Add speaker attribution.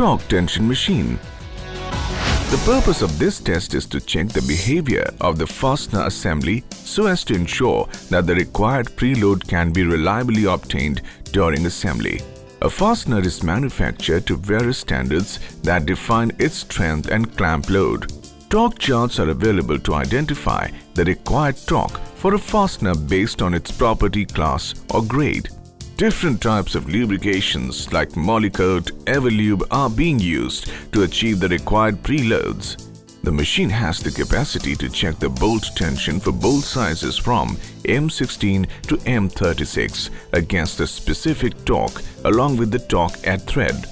Speaker 1: torque tension machine. The purpose of this test is to check the behavior of the fastener assembly so as to ensure that the required preload can be reliably obtained during assembly. A fastener is manufactured to various standards that define its strength and clamp load. Torque charts are available to identify the required torque for a fastener based on its property class or grade. Different types of lubrications like Molykote, Everlube are being used to achieve the required preloads. The machine has the capacity to check the bolt tension for bolt sizes from M16 to M36 against the specific torque along with the torque at thread.